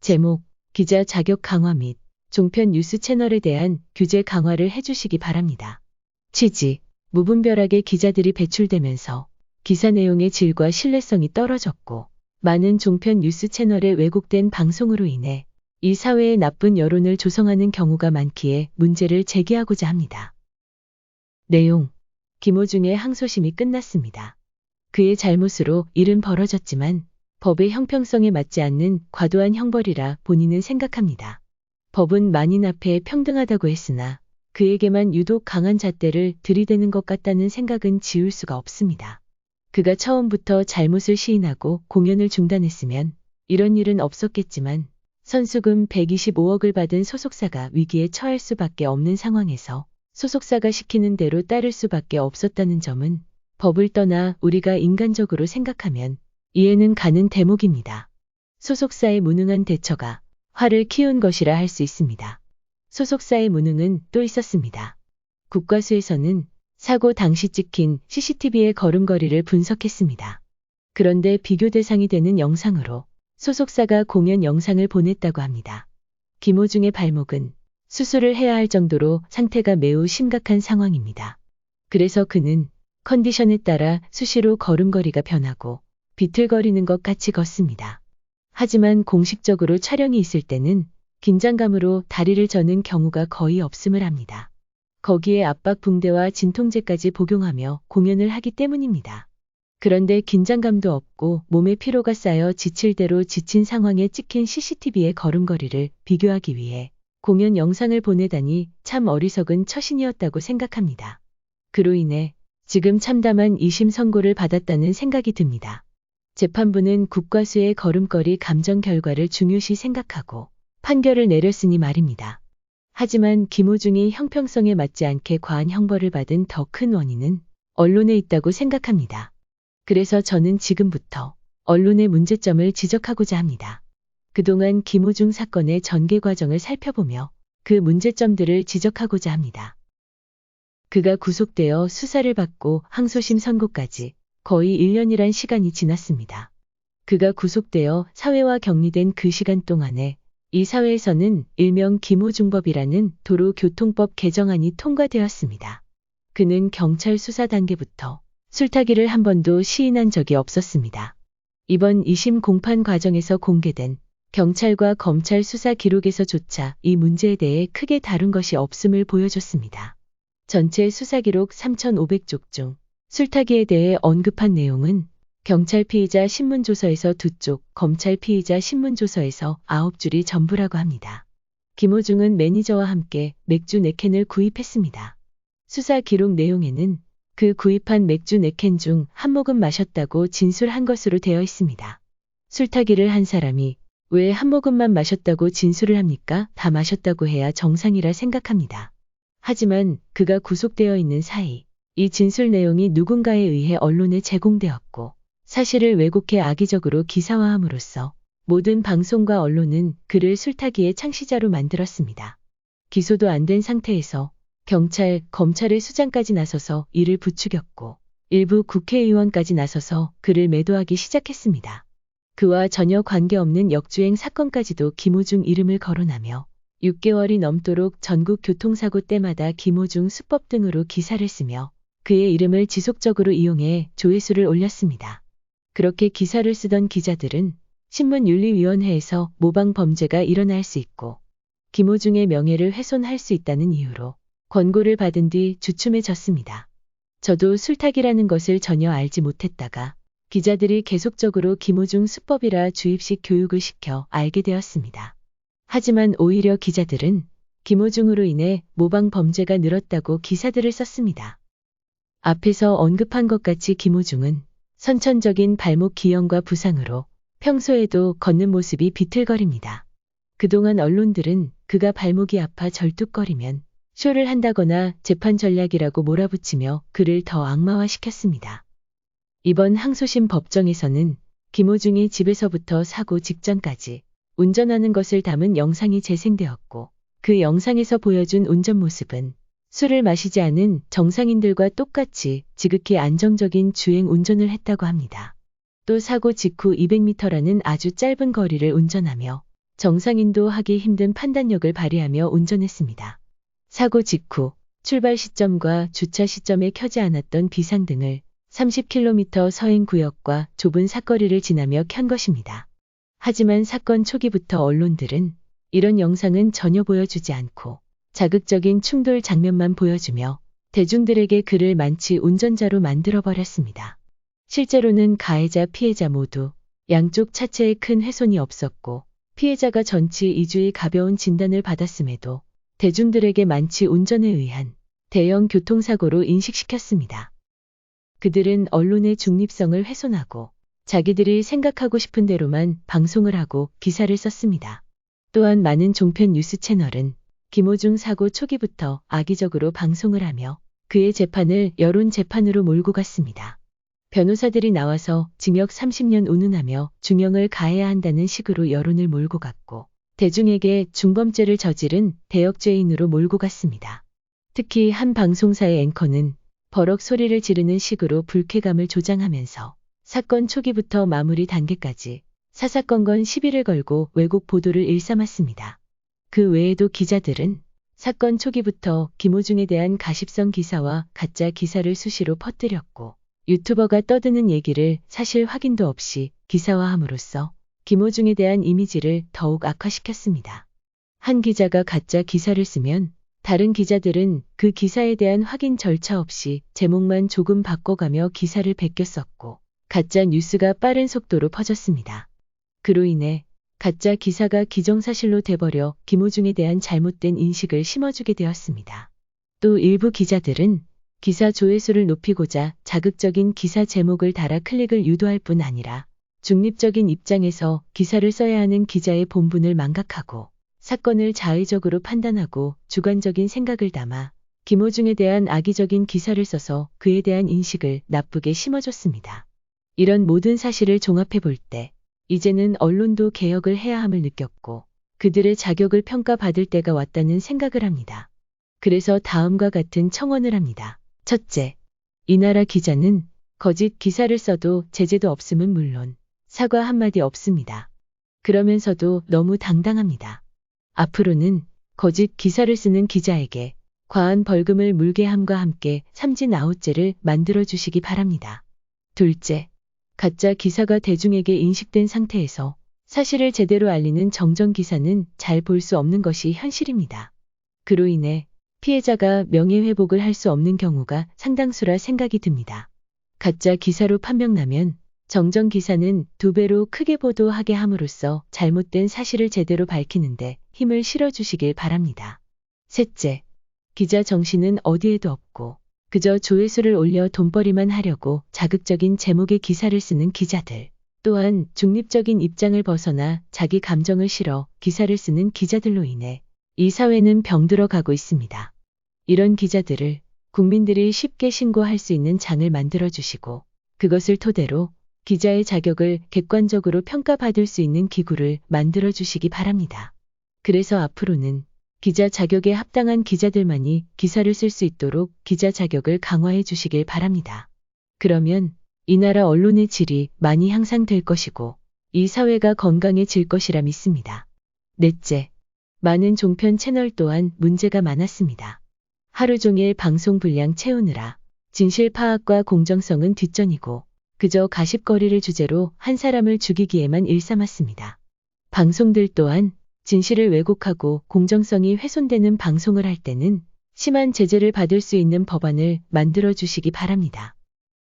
제목, 기자 자격 강화 및 종편 뉴스 채널에 대한 규제 강화를 해주시기 바랍니다. 취지, 무분별하게 기자들이 배출되면서 기사 내용의 질과 신뢰성이 떨어졌고 많은 종편 뉴스 채널의 왜곡된 방송으로 인해 이 사회에 나쁜 여론을 조성하는 경우가 많기에 문제를 제기하고자 합니다. 내용, 김호중의 항소심이 끝났습니다. 그의 잘못으로 일은 벌어졌지만 법의 형평성에 맞지 않는 과도한 형벌이라 본인은 생각합니다. 법은 만인 앞에 평등하다고 했으나 그에게만 유독 강한 잣대를 들이대는 것 같다는 생각은 지울 수가 없습니다. 그가 처음부터 잘못을 시인하고 공연을 중단했으면 이런 일은 없었겠지만 선수금 125억을 받은 소속사가 위기에 처할 수밖에 없는 상황에서 소속사가 시키는 대로 따를 수밖에 없었다는 점은 법을 떠나 우리가 인간적으로 생각하면 이해는 가는 대목입니다. 소속사의 무능한 대처가 화를 키운 것이라 할 수 있습니다. 소속사의 무능은 또 있었습니다. 국과수에서는 사고 당시 찍힌 CCTV의 걸음걸이를 분석했습니다. 그런데 비교 대상이 되는 영상으로 소속사가 공연 영상을 보냈다고 합니다. 김호중의 발목은 수술을 해야 할 정도로 상태가 매우 심각한 상황입니다. 그래서 그는 컨디션에 따라 수시로 걸음걸이가 변하고 비틀거리는 것 같이 걷습니다. 하지만 공식적으로 촬영이 있을 때는 긴장감으로 다리를 저는 경우가 거의 없음을 합니다. 거기에 압박 붕대와 진통제까지 복용하며 공연을 하기 때문입니다. 그런데 긴장감도 없고 몸에 피로가 쌓여 지칠 대로 지친 상황에 찍힌 CCTV의 걸음걸이를 비교하기 위해 공연 영상을 보내다니 참 어리석은 처신이었다고 생각합니다. 그로 인해 지금 참담한 2심 선고를 받았다는 생각이 듭니다. 재판부는 국과수의 걸음걸이 감정 결과를 중요시 생각하고 판결을 내렸으니 말입니다. 하지만 김호중이 형평성에 맞지 않게 과한 형벌을 받은 더 큰 원인은 언론에 있다고 생각합니다. 그래서 저는 지금부터 언론의 문제점을 지적하고자 합니다. 그동안 김호중 사건의 전개 과정을 살펴보며 그 문제점들을 지적하고자 합니다. 그가 구속되어 수사를 받고 항소심 선고까지 거의 1년이란 시간이 지났습니다. 그가 구속되어 사회와 격리된 그 시간 동안에 이 사회에서는 일명 김호중법이라는 도로교통법 개정안이 통과되었습니다. 그는 경찰 수사 단계부터 술타기를 한 번도 시인한 적이 없었습니다. 이번 2심 공판 과정에서 공개된 경찰과 검찰 수사 기록에서조차 이 문제에 대해 크게 다룬 것이 없음을 보여줬습니다. 전체 수사 기록 3,500쪽 중 술타기에 대해 언급한 내용은 경찰 피의자 신문조서에서 2쪽, 검찰 피의자 신문조서에서 9줄이 전부라고 합니다. 김호중은 매니저와 함께 맥주 4캔을 구입했습니다. 수사 기록 내용에는 그 구입한 맥주 4캔 중 한 모금 마셨다고 진술한 것으로 되어 있습니다. 술타기를 한 사람이 왜 한 모금만 마셨다고 진술을 합니까? 다 마셨다고 해야 정상이라 생각합니다. 하지만 그가 구속되어 있는 사이 이 진술 내용이 누군가에 의해 언론에 제공되었고 사실을 왜곡해 악의적으로 기사화함으로써 모든 방송과 언론은 그를 술타기의 창시자로 만들었습니다. 기소도 안 된 상태에서 경찰, 검찰의 수장까지 나서서 이를 부추겼고 일부 국회의원까지 나서서 그를 매도하기 시작했습니다. 그와 전혀 관계없는 역주행 사건까지도 김호중 이름을 거론하며 6개월이 넘도록 전국 교통사고 때마다 김호중 수법 등으로 기사를 쓰며 그의 이름을 지속적으로 이용해 조회수를 올렸습니다. 그렇게 기사를 쓰던 기자들은 신문윤리위원회에서 모방 범죄가 일어날 수 있고 김호중의 명예를 훼손할 수 있다는 이유로 권고를 받은 뒤 주춤해졌습니다. 저도 술타기라는 것을 전혀 알지 못했다가 기자들이 계속적으로 김호중 수법이라 주입식 교육을 시켜 알게 되었습니다. 하지만 오히려 기자들은 김호중으로 인해 모방 범죄가 늘었다고 기사들을 썼습니다. 앞에서 언급한 것 같이 김호중은 선천적인 발목 기형과 부상으로 평소에도 걷는 모습이 비틀거립니다. 그동안 언론들은 그가 발목이 아파 절뚝거리면 쇼를 한다거나 재판 전략이라고 몰아붙이며 그를 더 악마화시켰습니다. 이번 항소심 법정에서는 김호중이 집에서부터 사고 직전까지 운전하는 것을 담은 영상이 재생되었고 그 영상에서 보여준 운전 모습은 술을 마시지 않은 정상인들과 똑같이 지극히 안정적인 주행 운전을 했다고 합니다. 또 사고 직후 200m라는 아주 짧은 거리를 운전하며 정상인도 하기 힘든 판단력을 발휘하며 운전했습니다. 사고 직후 출발 시점과 주차 시점에 켜지 않았던 비상등을 30km 서행 구역과 좁은 사거리를 지나며 켠 것입니다. 하지만 사건 초기부터 언론들은 이런 영상은 전혀 보여주지 않고 자극적인 충돌 장면만 보여주며 대중들에게 그를 만취 운전자로 만들어버렸습니다. 실제로는 가해자 피해자 모두 양쪽 차체에 큰 훼손이 없었고 피해자가 전치 2주의 가벼운 진단을 받았음에도 대중들에게 만취 운전에 의한 대형 교통사고로 인식시켰습니다. 그들은 언론의 중립성을 훼손하고 자기들이 생각하고 싶은 대로만 방송을 하고 기사를 썼습니다. 또한 많은 종편 뉴스 채널은 김호중 사고 초기부터 악의적으로 방송을 하며 그의 재판을 여론 재판으로 몰고 갔습니다. 변호사들이 나와서 징역 30년 운운하며 중형을 가해야 한다는 식으로 여론을 몰고 갔고 대중에게 중범죄를 저지른 대역죄인으로 몰고 갔습니다. 특히 한 방송사의 앵커는 버럭 소리를 지르는 식으로 불쾌감을 조장하면서 사건 초기부터 마무리 단계까지 사사건건 시비를 걸고 왜곡 보도를 일삼았습니다. 그 외에도 기자들은 사건 초기부터 김호중에 대한 가십성 기사와 가짜 기사를 수시로 퍼뜨렸고 유튜버가 떠드는 얘기를 사실 확인도 없이 기사화함으로써 김호중에 대한 이미지를 더욱 악화시켰습니다. 한 기자가 가짜 기사를 쓰면 다른 기자들은 그 기사에 대한 확인 절차 없이 제목만 조금 바꿔가며 기사를 베껴 썼고 가짜 뉴스가 빠른 속도로 퍼졌습니다. 그로 인해 가짜 기사가 기정사실로 돼버려 김호중에 대한 잘못된 인식을 심어주게 되었습니다. 또 일부 기자들은 기사 조회수를 높이고자 자극적인 기사 제목을 달아 클릭을 유도할 뿐 아니라 중립적인 입장에서 기사를 써야 하는 기자의 본분을 망각하고 사건을 자의적으로 판단하고 주관적인 생각을 담아 김호중에 대한 악의적인 기사를 써서 그에 대한 인식을 나쁘게 심어줬습니다. 이런 모든 사실을 종합해 볼 때 이제는 언론도 개혁을 해야 함을 느꼈고 그들의 자격을 평가받을 때가 왔다는 생각을 합니다. 그래서 다음과 같은 청원을 합니다. 첫째, 이 나라 기자는 거짓 기사를 써도 제재도 없음은 물론 사과 한마디 없습니다. 그러면서도 너무 당당합니다. 앞으로는 거짓 기사를 쓰는 기자에게 과한 벌금을 물게 함과 함께 삼진아웃죄를 만들어 주시기 바랍니다. 둘째, 가짜 기사가 대중에게 인식된 상태에서 사실을 제대로 알리는 정정 기사는 잘 볼 수 없는 것이 현실입니다. 그로 인해 피해자가 명예회복을 할 수 없는 경우가 상당수라 생각이 듭니다. 가짜 기사로 판명나면 정정 기사는 2배로 크게 보도하게 함으로써 잘못된 사실을 제대로 밝히는데 힘을 실어주시길 바랍니다. 셋째, 기자 정신은 어디에도 없고 그저 조회수를 올려 돈벌이만 하려고 자극적인 제목의 기사를 쓰는 기자들, 또한 중립적인 입장을 벗어나 자기 감정을 실어 기사를 쓰는 기자들로 인해 이 사회는 병들어 가고 있습니다. 이런 기자들을 국민들이 쉽게 신고할 수 있는 장을 만들어 주시고 그것을 토대로 기자의 자격을 객관적으로 평가받을 수 있는 기구를 만들어 주시기 바랍니다. 그래서 앞으로는 기자 자격에 합당한 기자들만이 기사를 쓸 수 있도록 기자 자격을 강화해 주시길 바랍니다. 그러면 이 나라 언론의 질이 많이 향상될 것이고 이 사회가 건강해질 것이라 믿습니다. 넷째, 많은 종편 채널 또한 문제가 많았습니다. 하루 종일 방송 분량 채우느라 진실 파악과 공정성은 뒷전이고 그저 가십거리를 주제로 한 사람을 죽이기에만 일삼았습니다. 방송들 또한 진실을 왜곡하고 공정성이 훼손되는 방송을 할 때는 심한 제재를 받을 수 있는 법안을 만들어 주시기 바랍니다.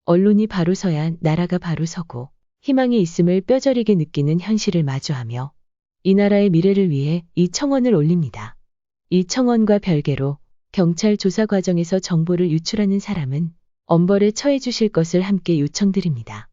언론이 바로 서야 나라가 바로 서고 희망이 있음을 뼈저리게 느끼는 현실을 마주하며 이 나라의 미래를 위해 이 청원을 올립니다. 이 청원과 별개로 경찰 조사 과정에서 정보를 유출하는 사람은 엄벌에 처해 주실 것을 함께 요청드립니다.